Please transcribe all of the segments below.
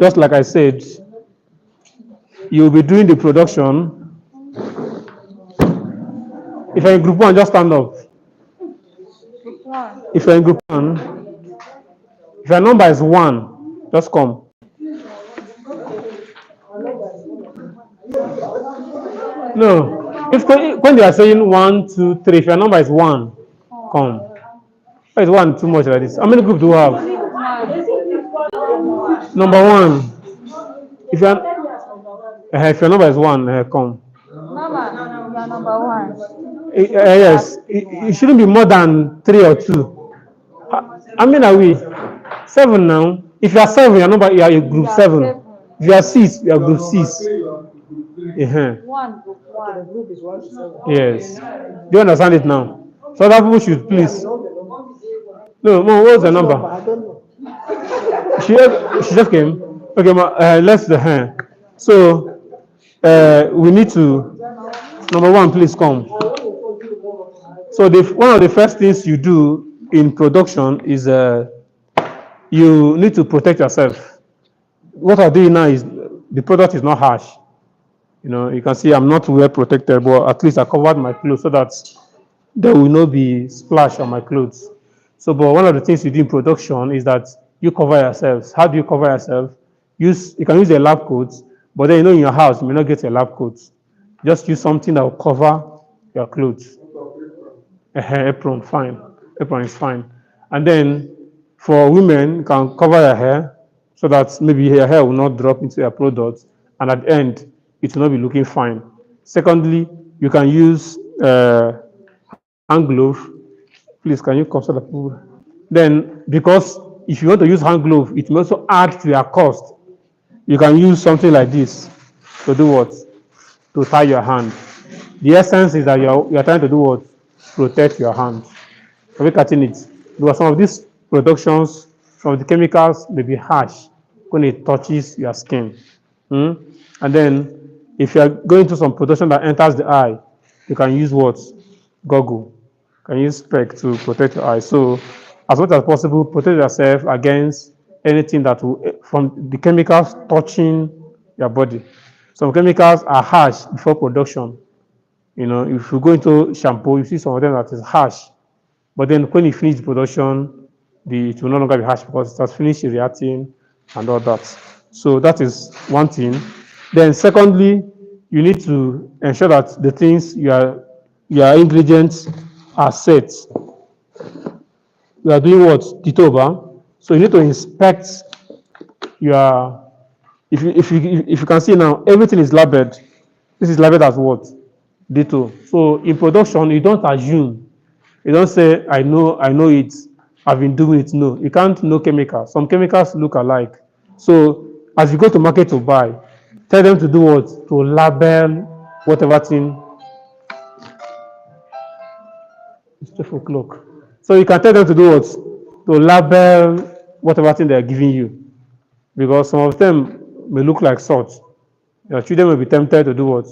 just like I said, you'll be doing the production. If you're in group one, just stand up. Group one. If you're in group one, if your number is one, just come. No, if when they are saying one, two, three, if your number is one, come. Why is one too much like this? How many groups do you have? One. Number one. If your if your number is one, come. Mama, you are number one. Yes, it shouldn't be more than three or two. How many are we? Seven now. If you are seven, your number you are in You group are seven. seven. If you are six, you are group six. Uh-huh. One group one. Yes. Do you understand it now? So other people should please. No, Mom, what's the number? She just came. Okay, ma, let's the hand. So we need to number one, please come. So one of the first things you do in production is you need to protect yourself. What I'm doing now is the product is not harsh. You know, you can see I'm not well protected, but at least I covered my clothes so that there will not be splash on my clothes. So, but one of the things you do in production is that you cover yourselves. How do you cover yourself? You can use a lab coat, but then in your house you may not get a lab coat. Just use something that will cover your clothes. Apron, fine. Apron is fine. And then for women, you can cover your hair so that maybe your hair will not drop into your product, and at the end, it will not be looking fine. Secondly, you can use hand glove. Please, can you come so that people? Then, because if you want to use hand glove, it will also add to your cost. You can use something like this to do what? To tie your hand. The essence is that you're trying to do what? Protect your hand. Are we cutting it? Because some of these productions, some of the chemicals may be harsh when it touches your skin. Hmm? And then, if you are going to some production that enters the eye, you can use what? Goggle. You can use spec to protect your eye. So, as much as possible, protect yourself against anything that will, from the chemicals touching your body. Some chemicals are harsh before production. You know, if you go into shampoo, you see some of them that is harsh. But then when you finish the production, it will no longer be harsh because it has finished reacting and all that. So that is one thing. Then secondly, you need to ensure that the things your ingredients are set. You are doing what? Titoba. So you need to inspect your if you can see now, everything is labeled. This is labeled as what? Dito. So in production, you don't assume. You don't say, I know it, I've been doing it. No, you can't know chemicals. Some chemicals look alike. So as you go to market to buy, tell them to do what? To label whatever thing. It's 12 o'clock. So you can tell them to do what? To label whatever thing they're giving you. Because some of them may look like salt. Your children will be tempted to do what?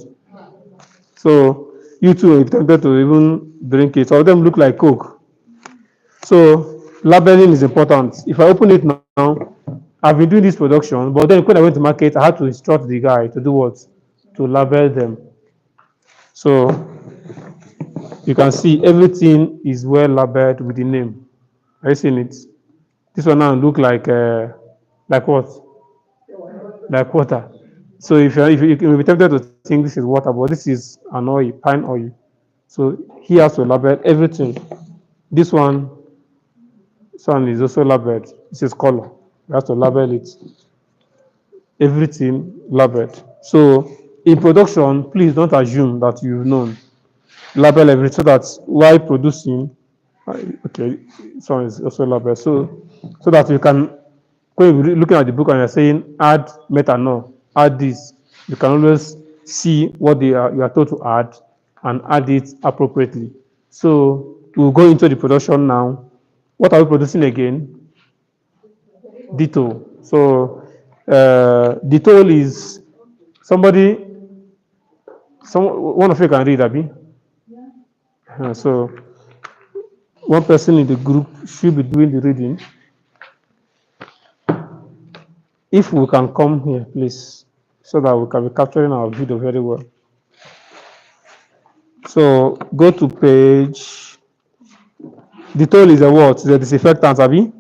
So you too will be tempted to even drink it. Some of them look like Coke. So labeling is important. If I open it now, I've been doing this production, but then when I went to market, I had to instruct the guy to do what? To label them. So you can see everything is well labeled with the name. Are you seeing it? This one now look like what? Like water. So if you may be tempted to think this is water, but this is an oil, pine oil. So he has to label everything. This one sun is also labeled. This is color. You have to label it. Everything labeled. So in production, please don't assume that you've known. Label everything so that while producing, okay, this one is also labeled. So that you can, when you're looking at the book and you're saying add methanol, add this, you can always see what you are told to and add it appropriately. So we'll go into the production now. What are we producing again? Ditto. So Deltol is somebody, one of you can read, Abby. So one person in the group should be doing the reading. If we can come here, please, so that we can be capturing our video very well. So go to page. Deltol is a what? The disinfectant, Abi.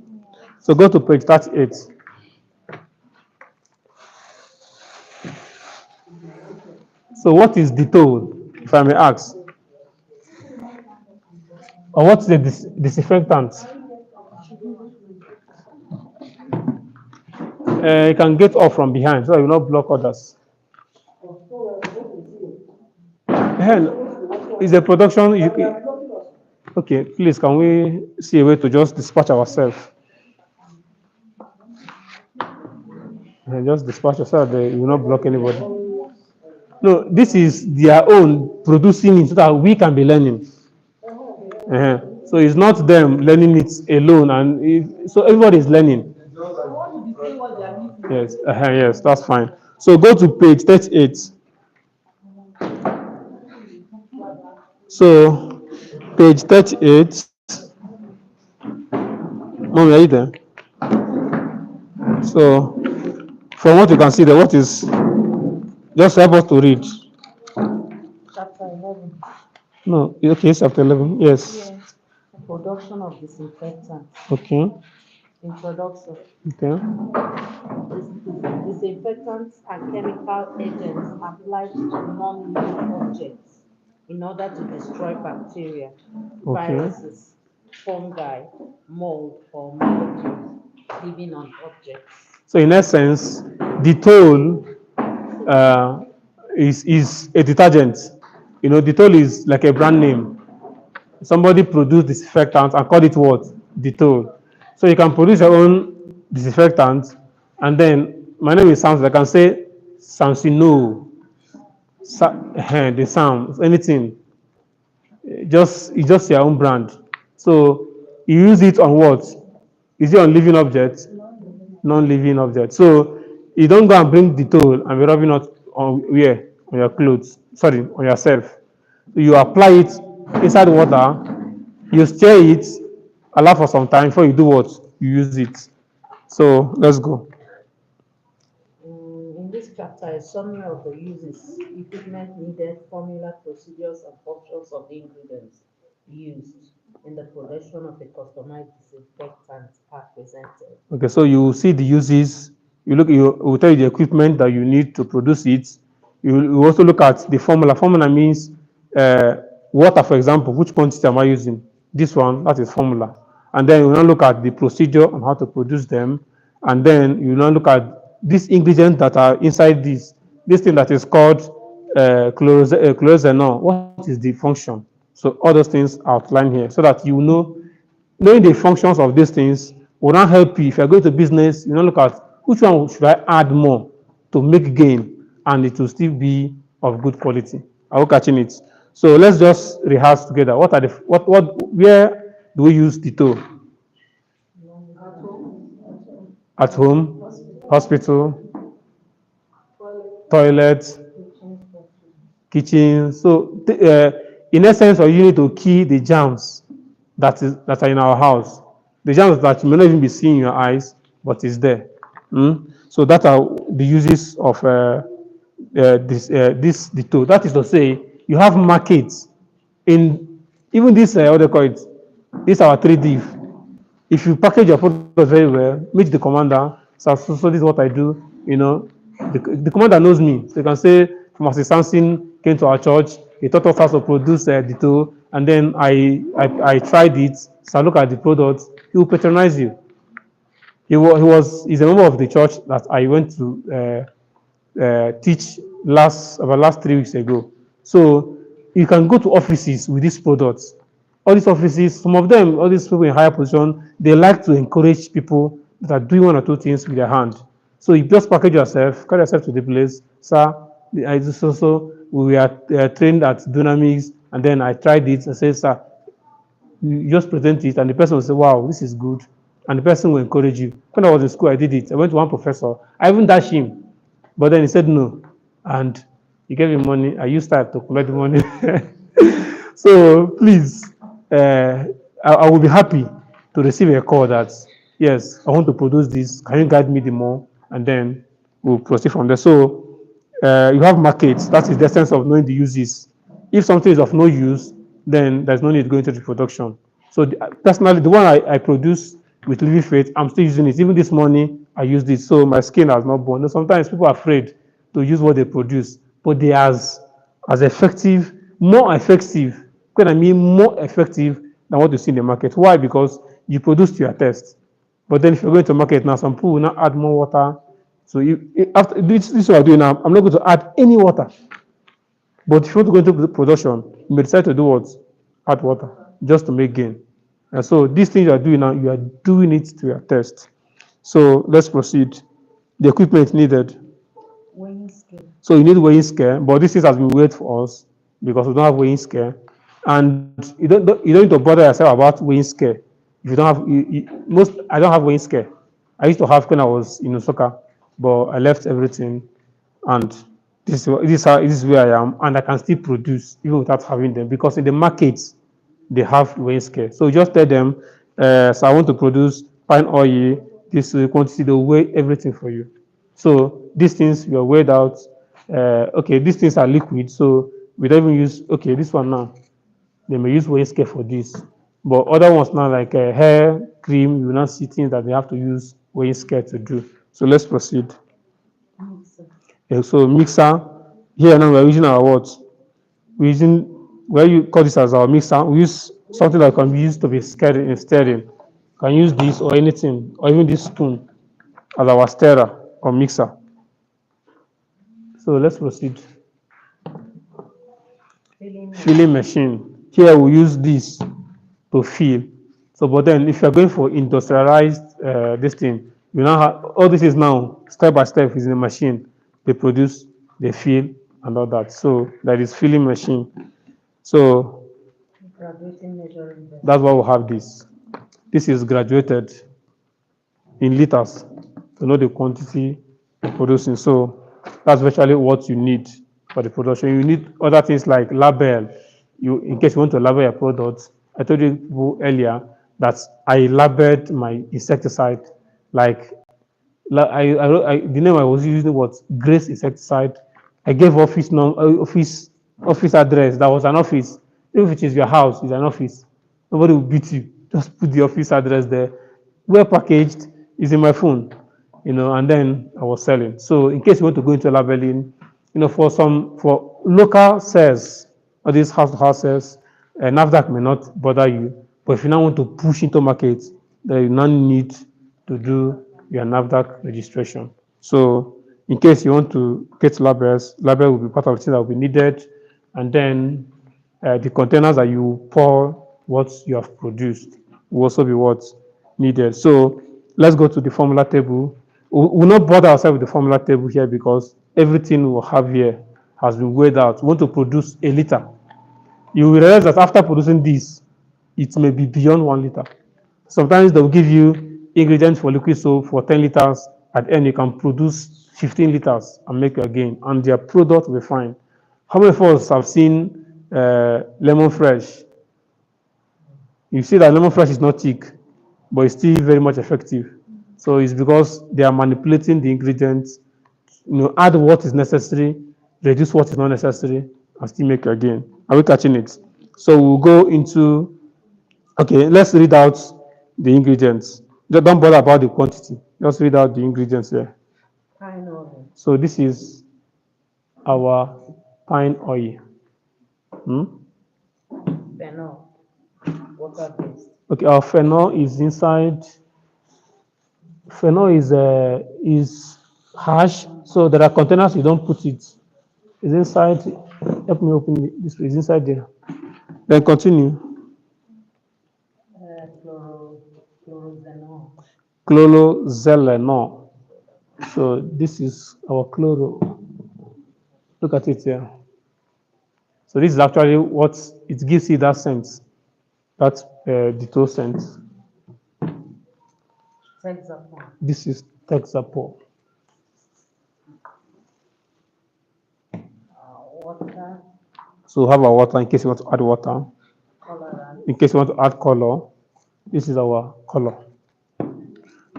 So go to page 38. So what is Deltol, if I may ask? Or what's the disinfectant? You can get off from behind so that you will not block others. Hell, is a production. Okay, please, can we see a way to just dispatch ourselves? Just dispatch yourself, you will not block anybody. No, this is their own producing it so that we can be learning. So it's not them learning it alone, and so everybody is learning. Yes, yes, that's fine. So go to page 38. So page 38. Mommy, are you there? So from what you can see there, what is just help us to read. Chapter 11. No, okay, chapter 11. Yes. Yes. Production of disinfectants. Okay. Introduction. Okay. Disinfectants are chemical agents applied to non-living objects in order to destroy bacteria, Okay. viruses, fungi, mold, or molecules living on objects. So in essence, Dettol uh, is a detergent. You know, Dettol is like a brand name. Somebody produced disinfectant and called it what? Dettol. So you can produce your own disinfectant, and then my name is Samson. I can say Samsino, the Sam, anything. It's just your own brand. So you use it on what? Is it on living objects? Non-living objects. So you don't go and bring the tool and be rubbing it on where? On your clothes. Sorry, on yourself. So you apply it inside water, you stir it, allow for some time before you do what? You use it. So let's go. In this chapter, a summary of the uses, equipment needed, formula, procedures, and functions of the ingredients used in the production of a customized disinfectant are presented. Okay, so you see the uses, you will tell you the equipment that you need to produce it. You also look at the formula. Formula means water, for example, which quantity am I using? This one, that is formula. And then you now look at the procedure on how to produce them. And then you now look at these ingredients that are inside this thing that is called chloroxenol. What is the function? So all those things are outlined here so that you know knowing the functions of these things will not help you if you're going to business. You know, look at which one should I add more to make gain and it will still be of good quality. Are we catching it? So let's just rehearse together. What are the what where do we use the toe? At home, hospital, toilet, kitchen. So in essence, you need to kill the germs that are in our house. The germs that you may not even be seeing in your eyes, but is there. So that are the uses of this the tool. That is to say, you have markets in even this what they call it. This our 3D. If you package your product very well, meet the commander. So this is what I do. You know, the commander knows me. So you can say, Pharmacy Samson came to our church. He taught us how to produce the tool, and then I tried it. So I look at the product. He will patronize you. He's a member of the church that I went to teach last 3 weeks ago. So you can go to offices with these products. All these offices, some of them, all these people in higher position, they like to encourage people that are doing one or two things with their hand. So you just package yourself, carry yourself to the place, sir. I just also we were trained at Dynamics, and then I tried it. I said, sir, you just present it, and the person will say, wow, this is good, and the person will encourage you. When I was in school, I did it. I went to one professor. I even dashed him, but then he said no, and he gave me money. I used that to collect the money. So please, I will be happy to receive a call that yes, I want to produce this. Can you guide me the more? and then we'll proceed from there. So you have markets. That is the essence of knowing the uses. If something is of no use, then there's no need going to the production. So personally, the one I produce with living faith, I'm still using it. Even this morning, I used it. So my skin has not burned. Sometimes people are afraid to use what they produce, but they are as effective, more effective. What I mean, more effective than what you see in the market. Why? Because you produce to your taste. But then if you're going to market now, some people will now add more water. So after this is what I'm doing now, I'm not going to add any water. But if you want to go into production, you may decide to do what? Add water just to make gain. And so these things you are doing now, you are doing it to your test. So let's proceed. The equipment needed. Weighing scale. So you need weighing scale, but this thing has been weighed for us because we don't have weighing scale, and you don't need to bother yourself about weighing scale if you don't have most. I don't have weighing scale. I used to have when I was in Osaka, but I left everything, and this is where I am, and I can still produce even without having them because in the markets they have weighing scale. So just tell them, so I want to produce pine oil, this quantity, they'll weigh everything for you. So these things were weighed out. Okay, these things are liquid, so we don't even use, okay, this one now, they may use weighing scale for this. But other ones now, like hair cream, you will not see things that they have to use weighing scale to do. So let's proceed. Mixer. So mixer, here now we're using our what? We're using, where you call this as our mixer, we use something that can be used to be stirring. Can use this or anything, or even this spoon as our stirrer or mixer. So let's proceed. Filling Filling machine. Here we use this to fill. So, but then if you're going for industrialized this thing, you now have all this is now step by step is in the machine. They produce, they fill, and all that. So that is filling machine. So graduating measuring vessel. that's why we have this. This is graduated in liters to know the quantity you're producing. So that's virtually what you need for the production. You need other things like label. You, in case you want to label your products. I told you earlier that I labeled my insecticide like the name I was using was Grace Insecticide. I gave office address. That was an office. If it is your house, it's an office. Nobody will beat you. Just put the office address there. Well packaged is in my phone, and then I was selling. So in case you want to go into labeling, for local sales, all these house-to-house sales, NAFDAC may not bother you. But if you now want to push into market, then you now need to do your NAFDAC registration. So in case you want to get labels, label will be part of the thing that will be needed. And then the containers that you pour what you have produced will also be what's needed. So let's go to the formula table. We'll not bother ourselves with the formula table here because everything we'll have here has been weighed out. We want to produce a liter. You will realize that after producing this, it may be beyond 1 liter. Sometimes they'll give you ingredients for liquid soap for 10 liters. At the end, you can produce 15 liters and make your gain, and their product will be fine. How many of us have seen lemon fresh? You see that lemon fresh is not thick, but it's still very much effective. So it's because they are manipulating the ingredients, add what is necessary, reduce what is not necessary, and still make your gain. Are we catching it? So we'll go into, okay, let's read out the ingredients. Don't bother about the quantity. Just read out the ingredients here. Pine oil. So this is our pine oil. Phenol. Water-based. Okay, our phenol is inside. Phenol is harsh, so there are containers you don't put it. It's inside. Help me open this. It's inside there. Then continue. Chlorozenol. Chlorozelenol. So this is our chloro. Look at it here. So this is actually what it gives you that sense, that Deltol scent. Texapol. This is Texapol. Water. So have our water in case you want to add water. Colorant. In case you want to add color, this is our color.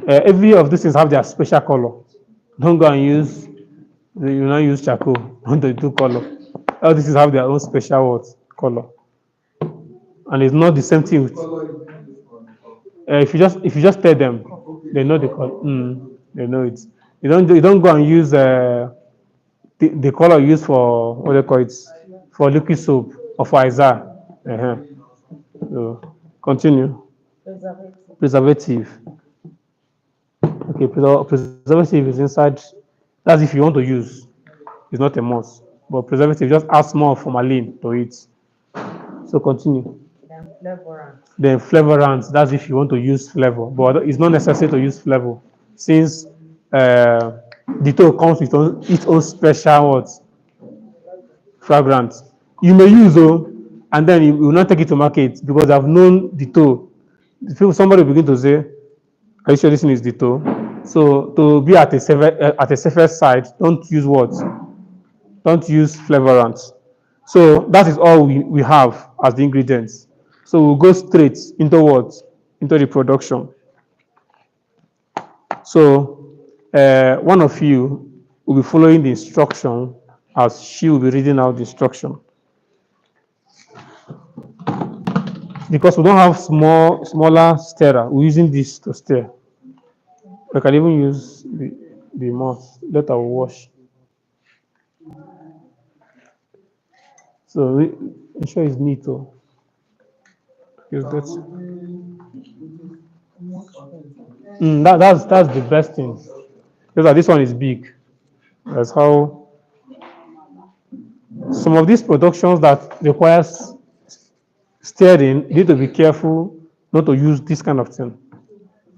Every of these things have their special color. Don't go and use, you not use charcoal on the two color. All these have their own special what color, and it's not the same thing with. If you just tell them, they know the color. They know it. You don't go and use the color used for what they call it for liquid soap or for Isa. Uh-huh. So continue. Preservative. Preservative. Okay, preservative is inside. That's if you want to use. It's not a must. But preservative just adds more formalin to it. So continue. Then flavorant. Then flavorants, that's if you want to use flavor. But it's not necessary to use flavor since the toe comes with its own special what? Fragrance. You may use though, and then you will not take it to market because I've known the toe. Somebody will begin to say, are you sure this thing is the toe? So to be at a safer side, don't use what? Don't use flavorants. So that is all we have as the ingredients. So we'll go straight into what? Into the production. So one of you will be following the instruction as she will be reading out the instruction. Because we don't have smaller stirrer, we're using this to stir. We can even use the mouth. Let our wash. So ensure it's neat. Oh. Use that. That's the best thing. Because this one is big. That's how some of these productions that requires steering, you need to be careful not to use this kind of thing.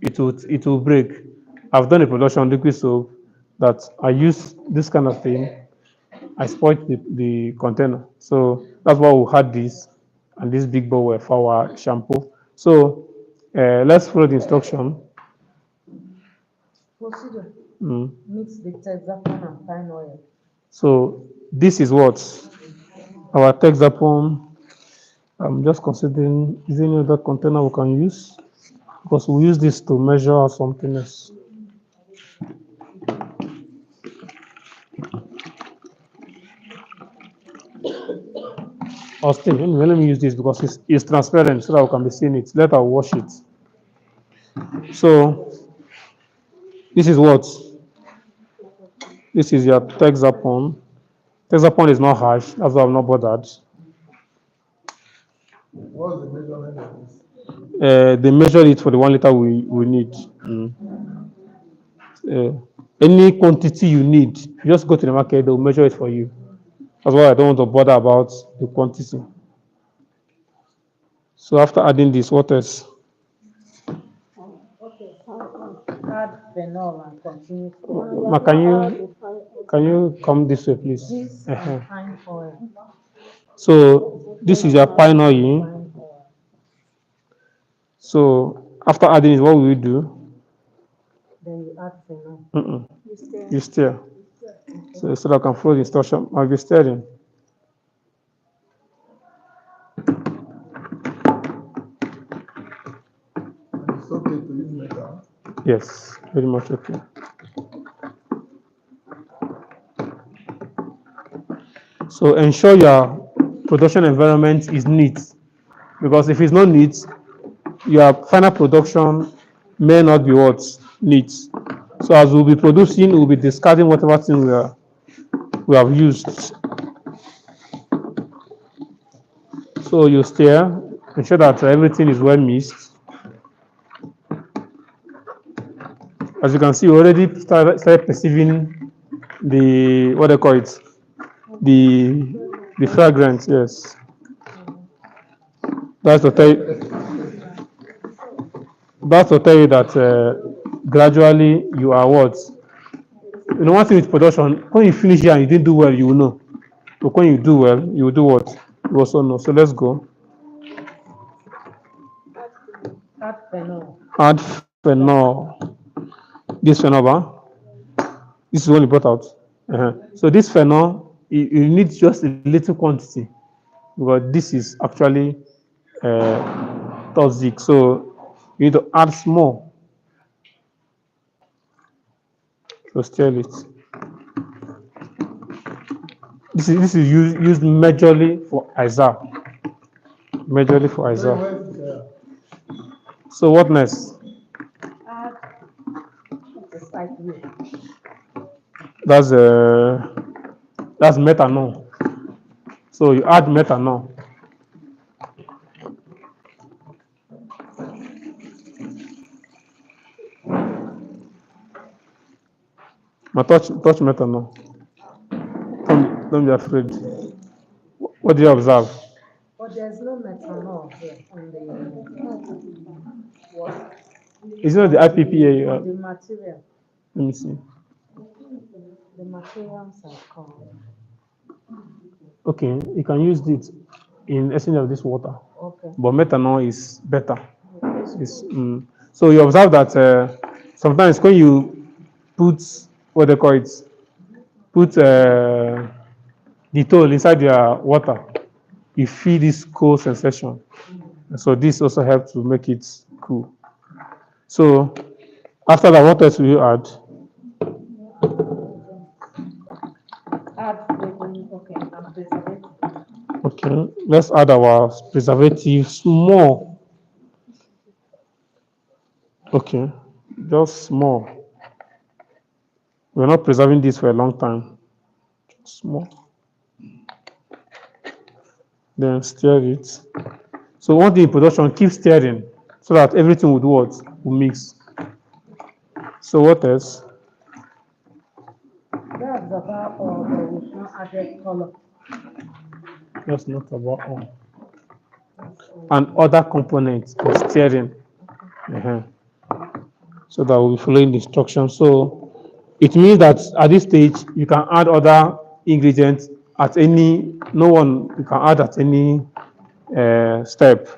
It will break. I've done a production on liquid soap that I use this kind of thing. I spoiled the container. So that's why we had this and this big bowl for our shampoo. So let's follow the instruction. Procedure. Mm. Mix the Texapan and pine oil. So this is what our Texapon. I'm just considering is there any other container we can use because we use this to measure something else. Or still, let me use this because it's transparent so that we can be seeing it. Let us wash it. So this is what this is your Texapon. Texapon is not harsh, that's why I'm not bothered. What's the measurement of this? They measure it for the 1 liter we need. Uh, any quantity you need, you just go to the market, they'll measure it for you. That's why I don't want to bother about the quantity. So after adding this, what else? Add phenol and continue Ma, can you come this way, please? this Uh-huh. and pine oil. So this is your pine oil. Pine oil. So after adding it, what will you do? Then you add phenol. You stir. So that I can follow the instruction, I'll be stirring. And it's okay to use metal. Yes, very much okay. So ensure your production environment is neat because if it's not neat, your final production may not be what neat. So as we'll be producing, we'll be discarding whatever thing we have used. So you stir, ensure that everything is well mixed. As you can see, we already started perceiving the what they call it, the fragrance. Yes, that's to tell you, that gradually you are what. You know, one thing with production, when you finish here and you didn't do well, you will know. But when you do well, you will do what? You also know. So let's go. Add phenol. Add phenol. This phenol, this is what you brought out. So this phenol, you need just a little quantity because this is actually toxic. So you need to add small. So stir it. This is used majorly for ISA. Majorly for So ISA. where's the So what next? Add the side view. That's that's methanol. So you add methanol. Now touch methanol. Don't be afraid. What do you observe? But there's no methanol here on the what? Is it not the IPPA? On the material. Let me see. The materials are called. Okay, you can use it in exchange of this water, Okay. but methanol is better. So you observe that sometimes when you put what they call it, put Deltol inside your water, you feel this cold sensation. So this also helps to make it cool. So after that, what else will you add? Add okay, and preservative. Okay, let's add our preservative small. Okay, just small. We're not preserving this for a long time. Small. Then stir it. So one thing in production, keep stirring so that everything would what? Will mix. So what else? That's about all, but we've not added color. That's not about all. And other components of stirring. Uh-huh. So that we'll be following the instructions. So it means that at this stage you can add other ingredients at any, no one you can add at any step.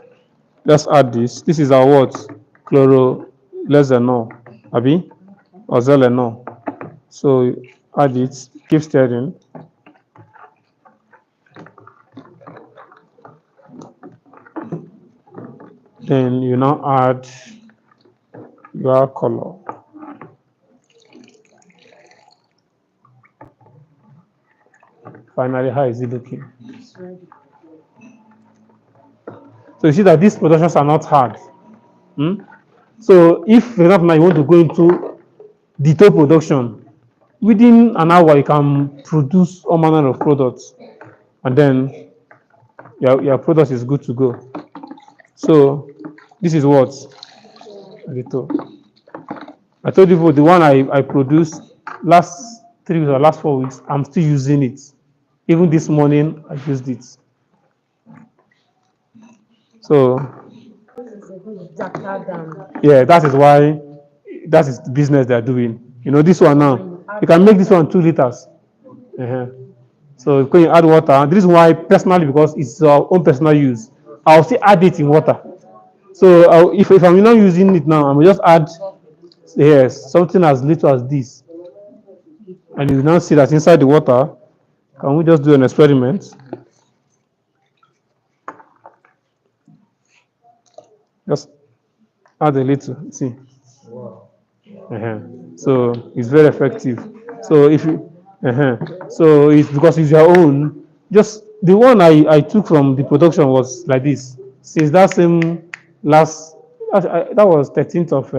Let's add this. This is our what? Chloro less than no. Abi? Or zelenol. So add it, keep stirring. Then you now add your color. Finally, how is it looking? It's ready. So you see that these productions are not hard. So if, for example, now you want to go into detail production, within an hour you can produce all manner of products, and then your product is good to go. So this is what detail. I told you the one I produced last 3 weeks or last 4 weeks, I'm still using it. Even this morning, I used it. So, This is a bit darker than yeah, that is why that is the business they're doing. You know, this one now, you can make this one 2 liters. Uh-huh. So, when you add water, this is why personally, because it's our own personal use, I'll still add it in water. So, if I'm not using it now, I will just add, yes, something as little as this. And you now see that inside the water, can we just do an experiment? Just add a little, see. Uh-huh. So it's very effective. So if you, so it's because it's your own. Just the one I took from the production was like this. Since that same last, that was 13th of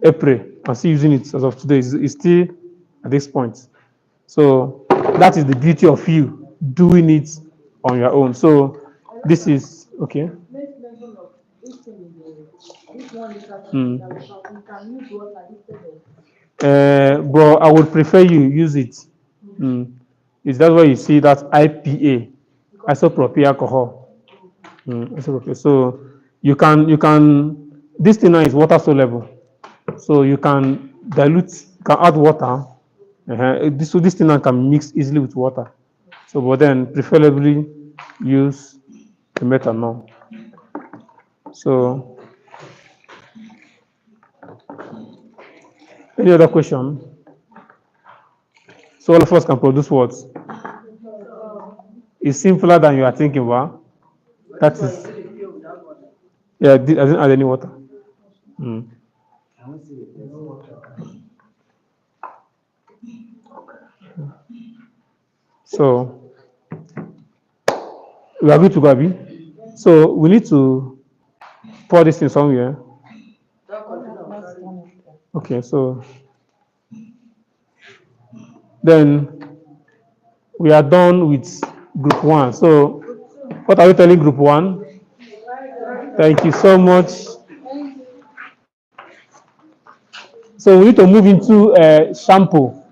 April. I'm still using it as of today. It's still at this point. So that is the beauty of you doing it on your own. So this is okay. Mm. But I would prefer you use it. Is that why you see that IPA, isopropyl alcohol? Isopropyl. So you can this thing now is water soluble. So you can dilute, you can add water. So this thing now can mix easily with water. So but then preferably use the methanol. So any other question? So all of us can produce what? It's simpler than you are thinking, wow. That is, yeah, I didn't add any water. Mm. So we are good to go, Abi. So we need to pour this in somewhere. Let's run it. Okay, so then we are done with group one. So what are we telling group one? Thank you so much. So we need to move into shampoo.